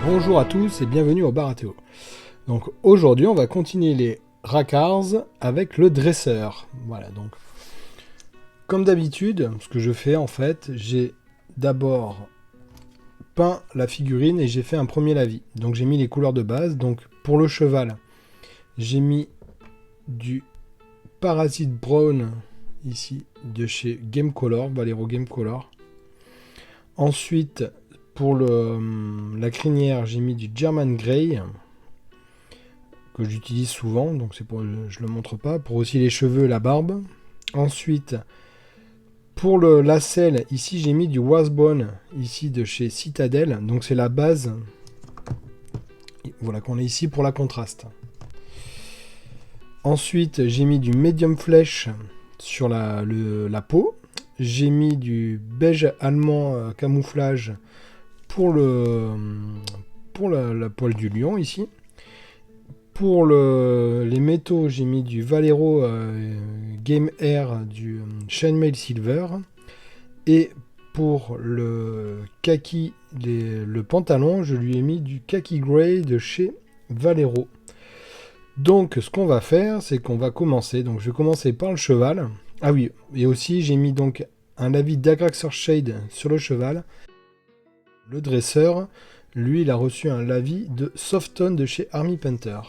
Bonjour à tous et bienvenue au bar à Théo. Donc aujourd'hui on va continuer les rackards avec le dresseur. Voilà, donc comme d'habitude, ce que je fais en fait, j'ai d'abord peint la figurine et j'ai fait un premier lavis. Donc j'ai mis les couleurs de base. Donc pour le cheval, j'ai mis du Parasite Brown ici de chez Game Color, Valero Game Color. Ensuite, pour la crinière, j'ai mis du German Grey que j'utilise souvent, donc c'est pour je le montre pas. Pour aussi les cheveux et la barbe. Ensuite, pour le lacelle, ici j'ai mis du Wasbone ici de chez Citadel, donc c'est la base. Voilà qu'on est ici pour la contraste. Ensuite, j'ai mis du Medium Flesh sur la peau. J'ai mis du beige allemand camouflage pour la poil du lion ici. Pour les métaux, j'ai mis du Valero Game Air du Chainmail Silver. Et pour le kaki, le pantalon, je lui ai mis du Kaki Grey de chez Valero. Donc ce qu'on va faire, c'est qu'on va commencer. Donc je vais commencer par le cheval. Ah oui, et aussi j'ai mis donc un lavis d'Agraxor Shade sur le cheval. Le dresseur, lui, il a reçu un lavis de Softon de chez Army Painter.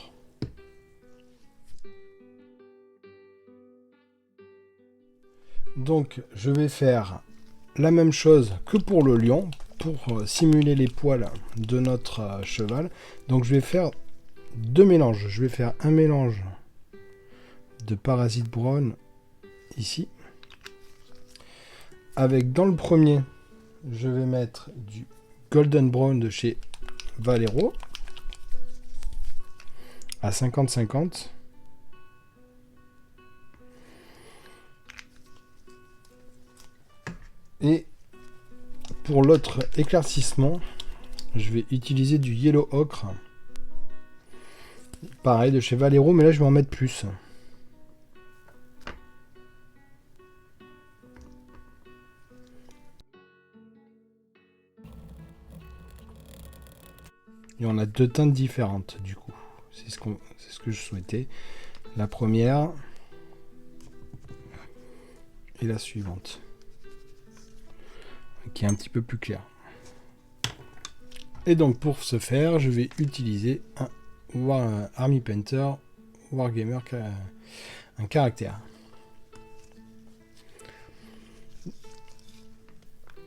Donc je vais faire la même chose que pour le lion, pour simuler les poils de notre cheval. Donc je vais faire deux mélanges. Je vais faire un mélange de Parasite Brown ici. Avec dans le premier, je vais mettre du Golden Brown de chez Valero à 50-50. Et pour l'autre éclaircissement, je vais utiliser du Yellow Ocre. Pareil de chez Valero, mais là je vais en mettre plus. Et on a deux teintes différentes du coup. C'est ce que je souhaitais. La première et la suivante, qui est un petit peu plus claire. Et donc pour ce faire, je vais utiliser un Army Painter Wargamer, un caractère.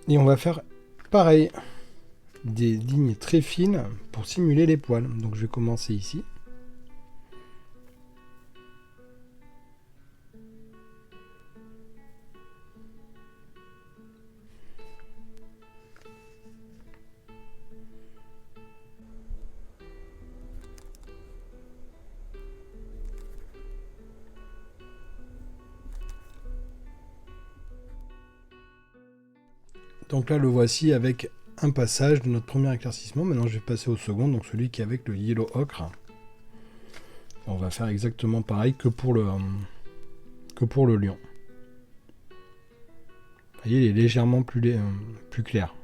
Et on va faire pareil, des lignes très fines pour simuler les poils. Donc je vais commencer ici. Donc là le voici avec un passage de notre premier éclaircissement. Maintenant je vais passer au second, donc celui qui est avec le Yellow Ocre. On va faire exactement pareil que pour le lion. Vous voyez, il est légèrement plus clair.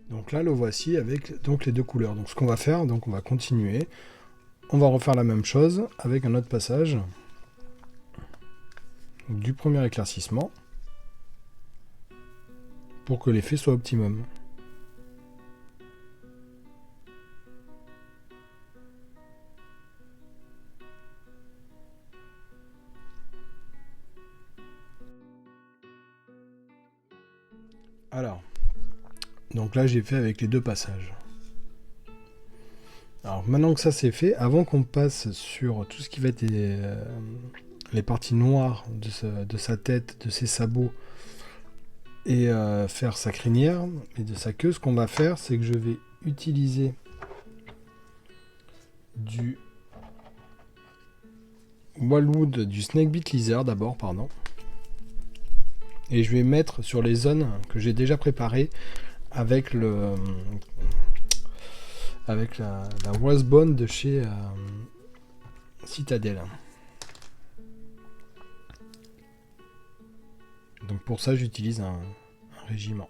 Donc là le voici avec donc les deux couleurs. Donc ce qu'on va faire, donc on va continuer. On va refaire la même chose avec un autre passage du premier éclaircissement pour que l'effet soit optimum. Alors, donc là j'ai fait avec les deux passages. Alors maintenant que ça c'est fait, avant qu'on passe sur tout ce qui va être les parties noires de sa tête, de ses sabots, et faire sa crinière et de sa queue, ce qu'on va faire, c'est que je vais utiliser du Wildwood du Snakebit Lizard d'abord, pardon. Et je vais mettre sur les zones que j'ai déjà préparées avec la Wasbone de chez Citadel. Donc pour ça j'utilise un régiment.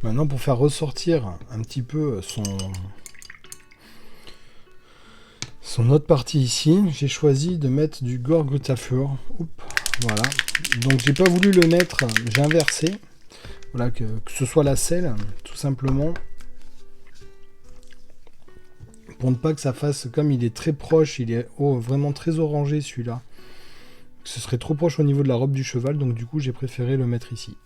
Maintenant, pour faire ressortir un petit peu son autre partie ici, j'ai choisi de mettre du Gorgutafur. Voilà. Donc j'ai pas voulu le mettre, j'ai inversé. Voilà, que ce soit la selle, tout simplement. Pour ne pas que ça fasse, comme il est très proche, il est vraiment très orangé celui-là. Ce serait trop proche au niveau de la robe du cheval, donc du coup j'ai préféré le mettre ici.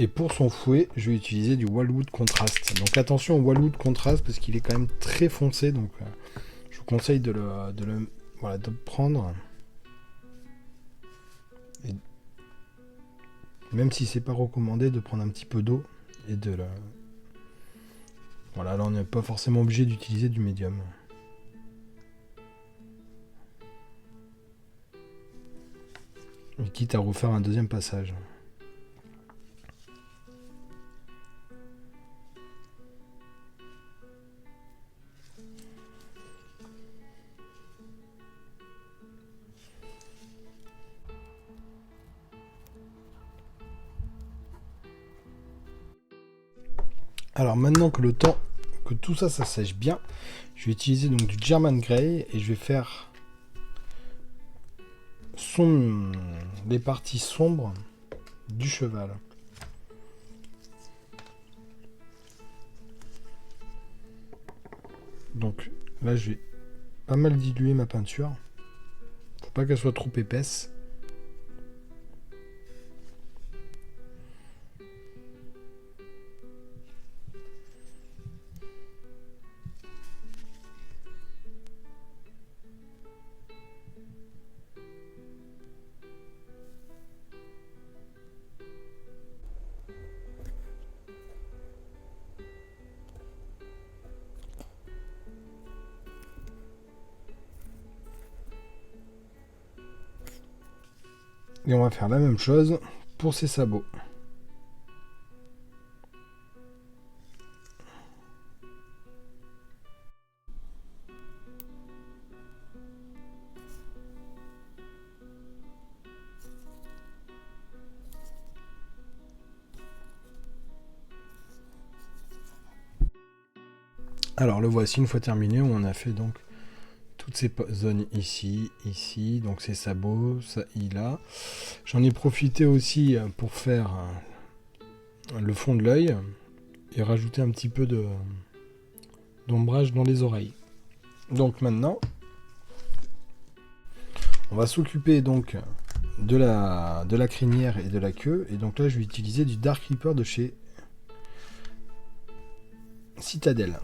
Et pour son fouet, je vais utiliser du Wildwood Contrast. Donc attention au Wildwood Contrast parce qu'il est quand même très foncé. Donc je vous conseille de le prendre. Et même si c'est pas recommandé, de prendre un petit peu d'eau et de le... Voilà, là on n'est pas forcément obligé d'utiliser du médium. Et quitte à refaire un deuxième passage. Alors maintenant que tout ça sèche bien, je vais utiliser donc du German Grey et je vais faire les parties sombres du cheval. Donc là je vais pas mal diluer ma peinture. Faut pas qu'elle soit trop épaisse. Et on va faire la même chose pour ses sabots. Alors le voici une fois terminé, où on a fait donc toutes ces zones ici, ici, donc ses sabots, ça il a. J'en ai profité aussi pour faire le fond de l'œil et rajouter un petit peu d'ombrage dans les oreilles. Donc maintenant, on va s'occuper donc de la crinière et de la queue. Et donc là, je vais utiliser du Dark Reaper de chez Citadel.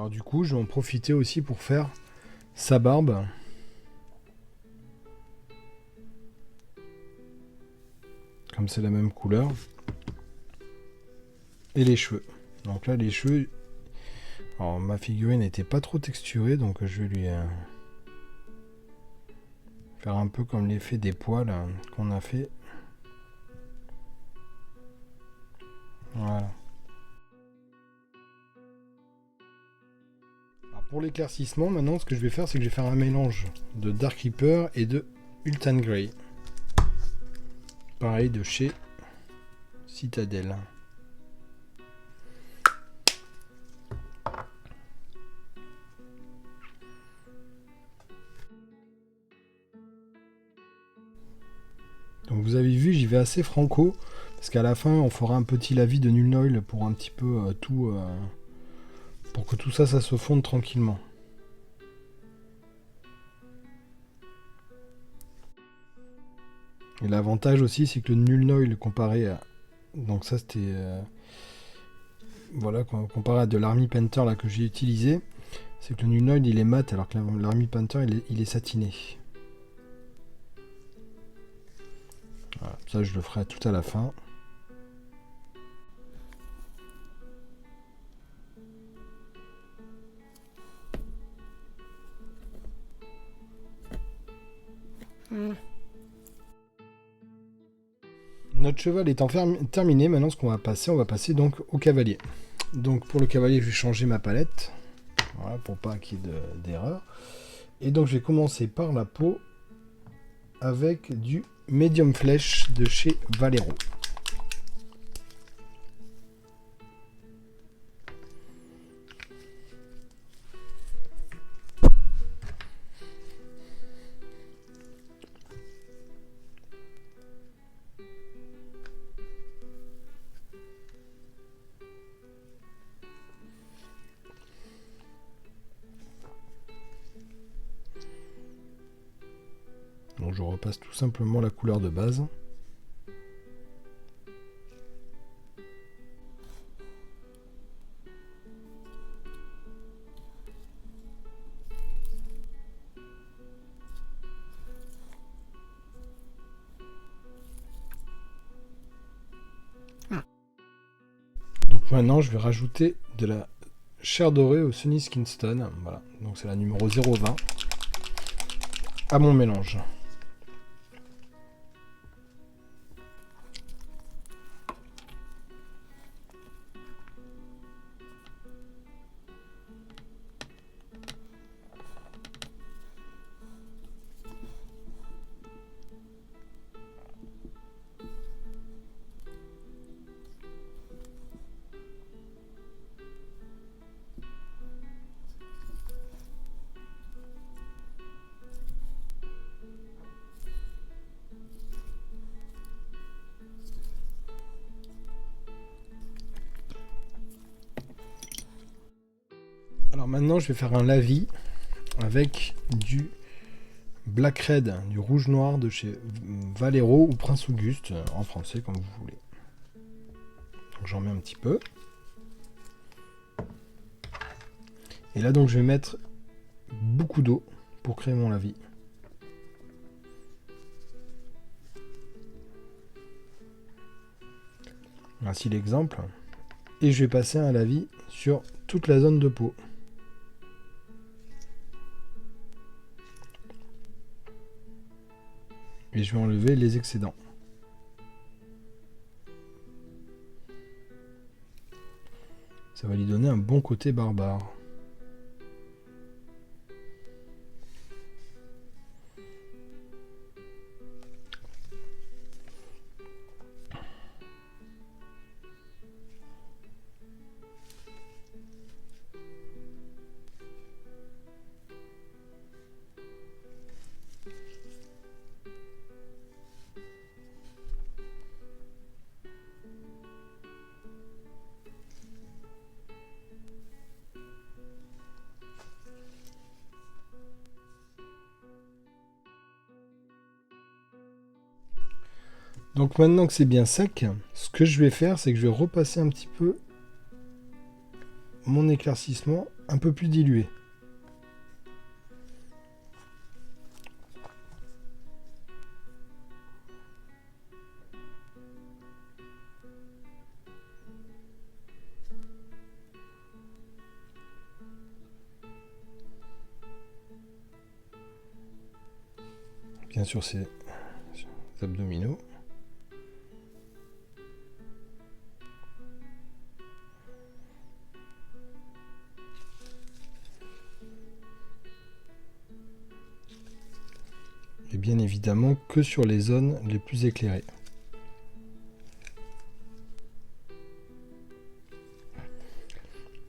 Alors du coup, je vais en profiter aussi pour faire sa barbe. Comme c'est la même couleur. Et les cheveux. Donc là, les cheveux... Alors, ma figurine n'était pas trop texturée, donc je vais lui faire un peu comme l'effet des poils qu'on a fait. Voilà. Alors pour l'éclaircissement, maintenant, ce que je vais faire, c'est que je vais faire un mélange de Dark Reaper et de Ultan Grey. Pareil, de chez Citadel. Donc vous avez vu, j'y vais assez franco, parce qu'à la fin, on fera un petit lavis de Nuln Oil pour un petit peu tout... pour que tout ça, ça se fonde tranquillement. Et l'avantage aussi, c'est que le Nuln Oil comparé à... Donc ça, c'était... voilà, comparé à de l'Army Painter là, que j'ai utilisé, c'est que le Nuln Oil, il est mat, alors que l'Army Painter, il est satiné. Voilà, ça je le ferai tout à la fin. Notre cheval étant terminé, maintenant ce qu'on va passer donc au cavalier. Donc pour le cavalier, je vais changer ma palette, voilà, pour pas qu'il y ait d'erreur. Et donc je vais commencer par la peau avec du Medium Flèche de chez Valero. Donc je repasse tout simplement la couleur de base. Donc maintenant je vais rajouter de la chair dorée au Sunny Skinstone. Voilà, donc c'est la numéro 020 à mon mélange. Alors maintenant je vais faire un lavis avec du Black Red, du rouge noir de chez Valero ou Prince Auguste, en français comme vous voulez. Donc j'en mets un petit peu. Et là donc je vais mettre beaucoup d'eau pour créer mon lavis. Ainsi l'exemple. Et je vais passer un lavis sur toute la zone de peau. Et je vais enlever les excédents. Ça va lui donner un bon côté barbare. Donc maintenant que c'est bien sec, ce que je vais faire, c'est que je vais repasser un petit peu mon éclaircissement un peu plus dilué. Bien sûr, c'est les abdominaux. Et bien évidemment que sur les zones les plus éclairées.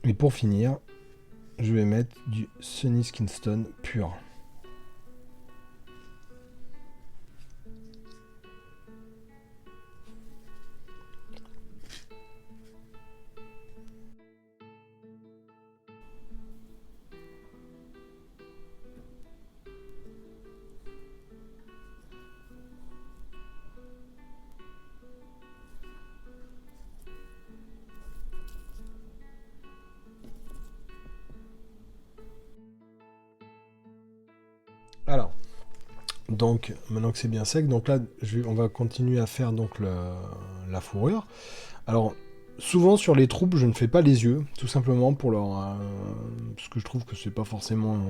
Et pour finir, je vais mettre du Sunny Skinstone pur. Alors, donc maintenant que c'est bien sec, donc là on va continuer à faire donc la fourrure. Alors souvent sur les troupes je ne fais pas les yeux, tout simplement pour leur parce que je trouve que c'est pas forcément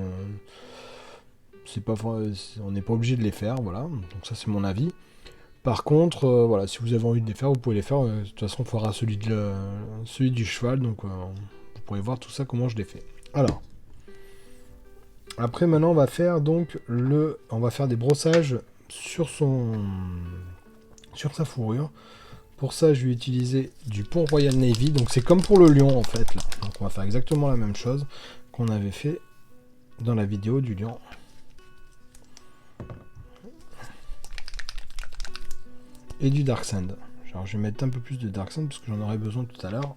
on n'est pas obligé de les faire, voilà. Donc ça c'est mon avis. Par contre, voilà, si vous avez envie de les faire, vous pouvez les faire. De toute façon, il faudra celui du cheval, donc vous pourrez voir tout ça comment je l'ai fait. Alors. Après, maintenant, on va faire donc on va faire des brossages sur sa fourrure. Pour ça, je vais utiliser du Pont Royal Navy. Donc, c'est comme pour le lion, en fait. Là. Donc, on va faire exactement la même chose qu'on avait fait dans la vidéo du lion. Et du Dark Sand. Alors, je vais mettre un peu plus de Dark Sand parce que j'en aurai besoin tout à l'heure.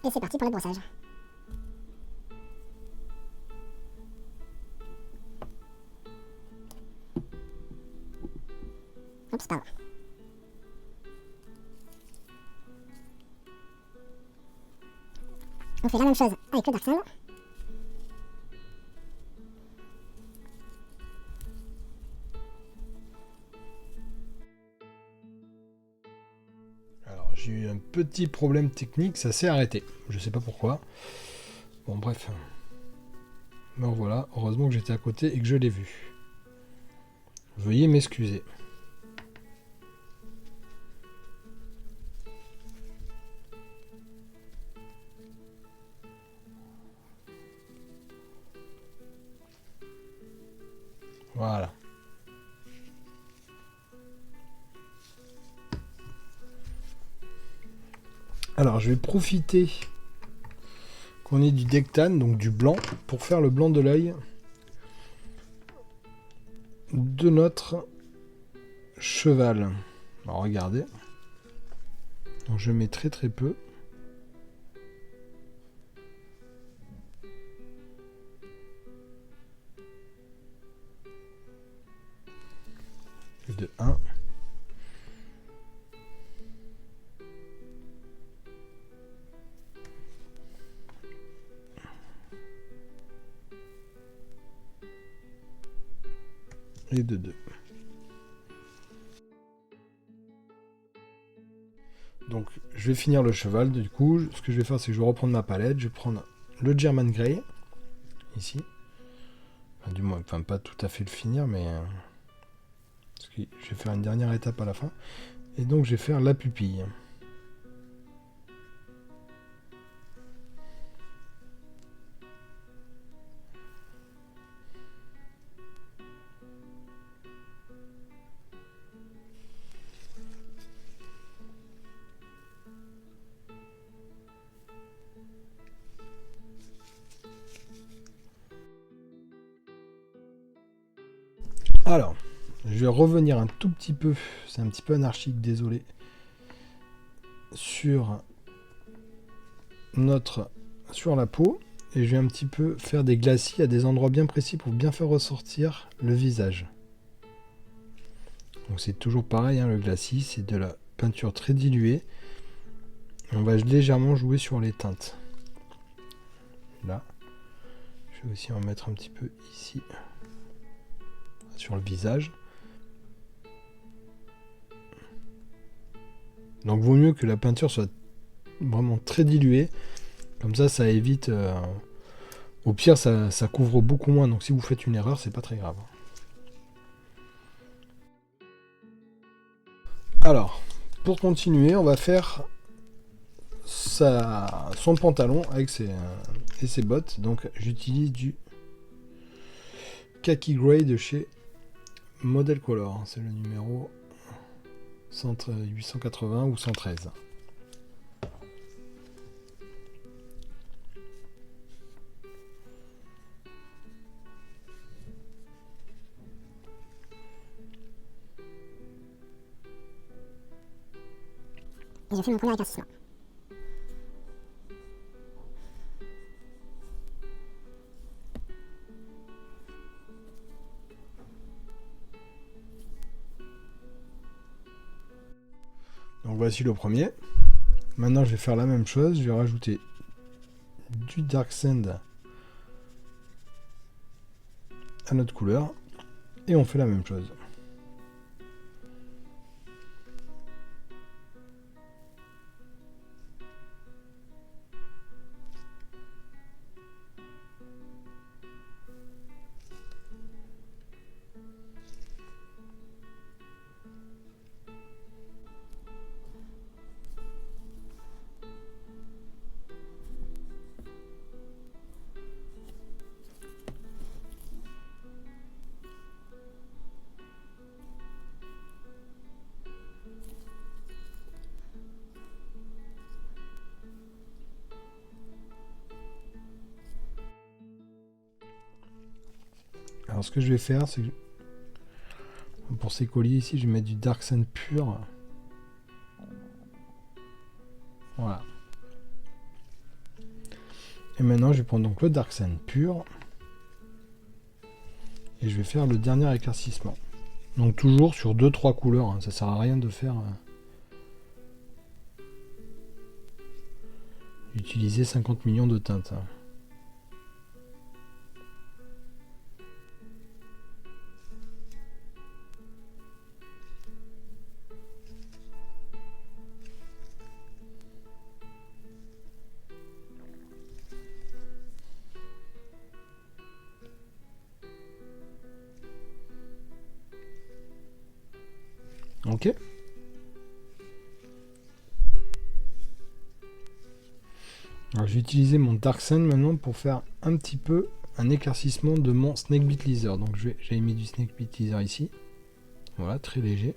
Et c'est parti pour le brossage. Oups, pardon. On fait la même chose avec le Dark Sand. Alors, j'ai eu un petit problème technique, ça s'est arrêté. Je sais pas pourquoi. Bon, bref. Mais voilà, heureusement que j'étais à côté et que je l'ai vu. Veuillez m'excuser. Voilà. Alors, je vais profiter qu'on ait du dectane, donc du blanc, pour faire le blanc de l'œil de notre cheval. Alors, regardez. Donc, je mets très très peu. De 1. Et de 2. Donc je vais finir le cheval, du coup ce que je vais faire c'est que je vais reprendre ma palette, je vais prendre le German Grey, ici, enfin, du moins, enfin pas tout à fait le finir, mais parce que je vais faire une dernière étape à la fin, et donc je vais faire la pupille. Alors, je vais revenir un tout petit peu, c'est un petit peu anarchique, désolé, sur la peau. et je vais un petit peu faire des glacis à des endroits bien précis pour bien faire ressortir le visage. Donc c'est toujours pareil, hein, le glacis, c'est de la peinture très diluée. On va légèrement jouer sur les teintes. Là. Je vais aussi en mettre un petit peu ici, sur le visage. Donc vaut mieux que la peinture soit vraiment très diluée. Comme ça évite... au pire, ça couvre beaucoup moins. Donc si vous faites une erreur, c'est pas très grave. Alors, pour continuer, on va faire son pantalon avec ses bottes. Donc j'utilise du Khaki Grey de chez Model Color. C'est le numéro 880 ou 113. Et je fais mon premier éclaircissement. Donc voici le premier. Maintenant je vais faire la même chose, je vais rajouter du Dark Sand à notre couleur et on fait la même chose. Alors ce que je vais faire, c'est que pour ces colliers ici, je vais mettre du Dark Sand pur. Voilà. Et maintenant, je vais prendre donc le Dark Sand pur. Et je vais faire le dernier éclaircissement. Donc toujours sur 2-3 couleurs, hein. Ça sert à rien de faire... utiliser 50 millions de teintes. Hein. Ok. Alors je vais utiliser mon Dark Sand maintenant pour faire un petit peu un éclaircissement de mon Snake Bit Laser. Donc j'ai mis du Snake Bit Laser ici. Voilà, très léger.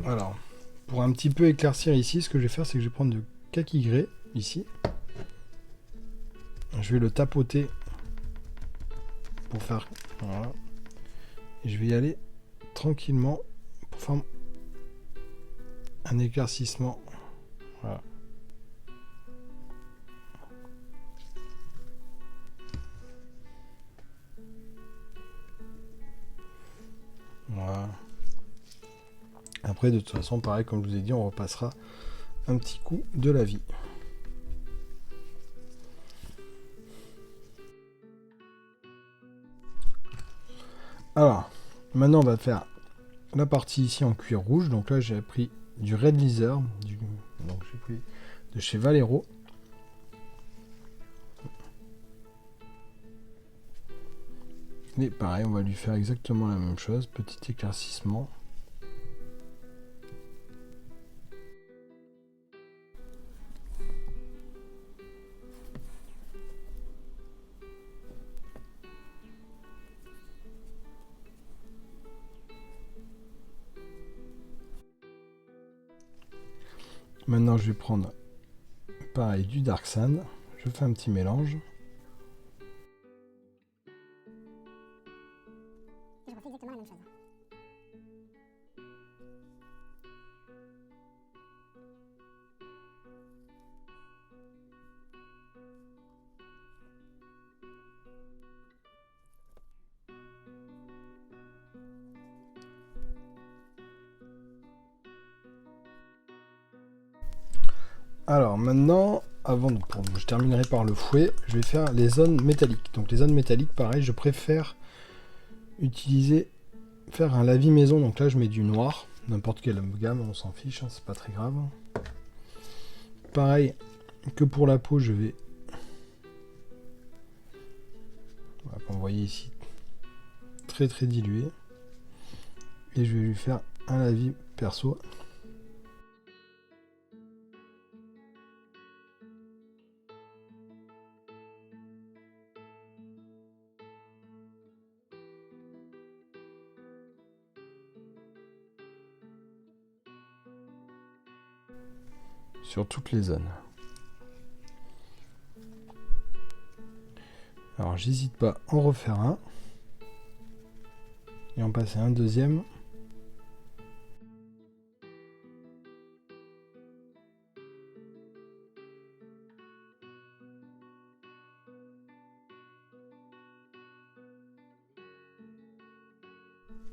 Alors, pour un petit peu éclaircir ici, ce que je vais faire, c'est que je vais prendre du Khaki Grey, ici. Je vais le tapoter pour faire... Voilà. Et je vais y aller tranquillement pour faire un éclaircissement. Voilà. Voilà. Après, de toute façon, pareil, comme je vous ai dit, on repassera un petit coup de la vie. Alors, maintenant, on va faire la partie ici en cuir rouge. Donc là, j'ai pris du Red Leather, donc j'ai pris de chez Valero. Et pareil, on va lui faire exactement la même chose, petit éclaircissement. Maintenant, je vais prendre pareil du Dark Sand. Je fais un petit mélange. Et je refais exactement la même chose. Alors maintenant, je terminerai par le fouet, je vais faire les zones métalliques. Donc les zones métalliques, pareil, je préfère faire un lavis maison. Donc là, je mets du noir, n'importe quelle gamme, on s'en fiche, hein, c'est pas très grave. Pareil que pour la peau, je vais, voilà, comme vous voyez ici, très dilué. Et je vais lui faire un lavis perso. Sur toutes les zones. Alors j'hésite pas à en refaire un et en passer un deuxième.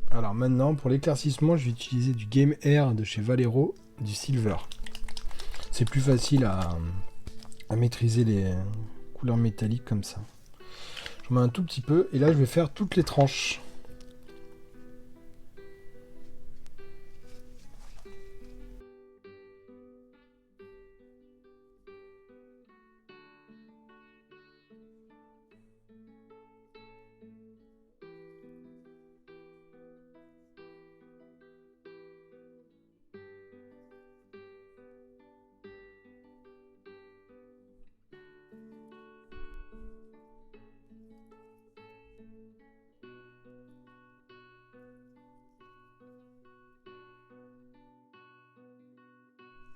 Alors maintenant pour l'éclaircissement, je vais utiliser du Game Air de chez Valero, du Silver. C'est plus facile à maîtriser les couleurs métalliques comme ça. J'en mets un tout petit peu et là je vais faire toutes les tranches.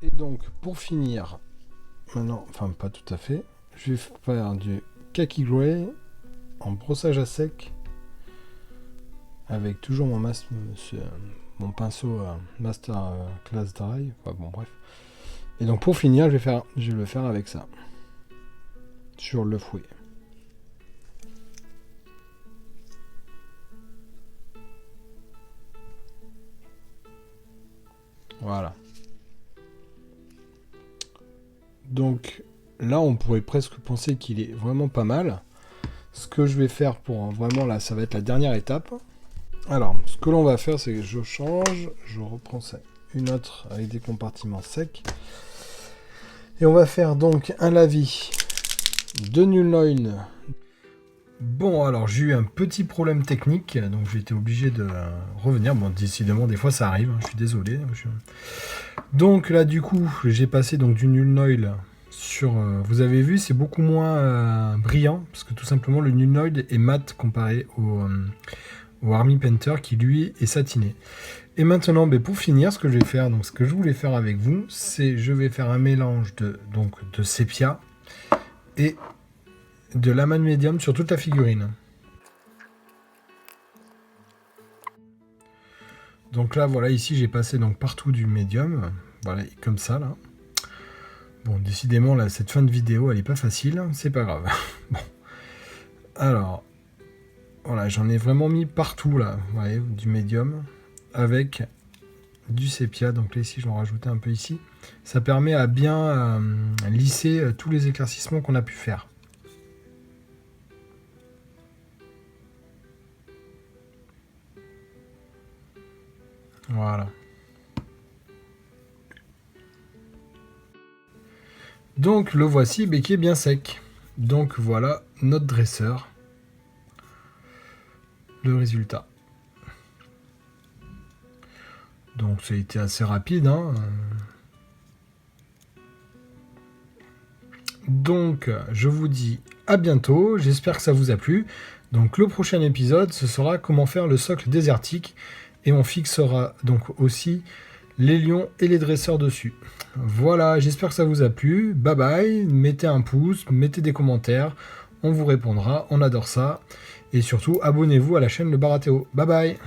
Et donc pour finir, maintenant, enfin pas tout à fait, je vais faire du Kaki Grey en brossage à sec avec toujours mon pinceau Master Class Dry. Enfin bon bref. Et donc pour finir, je vais le faire avec ça sur le fouet. Voilà. Donc là, on pourrait presque penser qu'il est vraiment pas mal. Ce que je vais faire pour vraiment là, ça va être la dernière étape. Alors, ce que l'on va faire, c'est que je change, je reprends ça, une autre avec des compartiments secs. Et on va faire donc un lavis de Nuln. Bon, alors j'ai eu un petit problème technique, donc j'ai été obligé de revenir. Bon, décidément, des fois ça arrive, hein, je suis désolé. Donc là, du coup, j'ai passé donc du Nuln Oil sur... vous avez vu, c'est beaucoup moins brillant, parce que tout simplement, le Nuln Oil est mat comparé au Army Painter, qui lui est satiné. Et maintenant, pour finir, ce que je vais faire, donc ce que je voulais faire avec vous, c'est je vais faire un mélange de sépia et de l'amane médium sur toute la figurine. Donc là, voilà, ici j'ai passé donc partout du médium, voilà, comme ça là. Bon, décidément là, cette fin de vidéo, elle est pas facile, c'est pas grave. Bon, alors, voilà, j'en ai vraiment mis partout là, vous voyez, du médium avec du sépia. Donc là ici, je vais en rajouter un peu ici. Ça permet à bien lisser tous les éclaircissements qu'on a pu faire. Voilà. Donc le voici, mais qui est bien sec. Donc voilà notre dresseur. Le résultat. Donc ça a été assez rapide, hein. Donc je vous dis à bientôt, j'espère que ça vous a plu. Donc le prochain épisode, ce sera comment faire le socle désertique. Et on fixera donc aussi les lions et les dresseurs dessus. Voilà, j'espère que ça vous a plu. Bye bye, mettez un pouce, mettez des commentaires, on vous répondra, on adore ça. Et surtout, abonnez-vous à la chaîne Le Baratéo. Bye bye.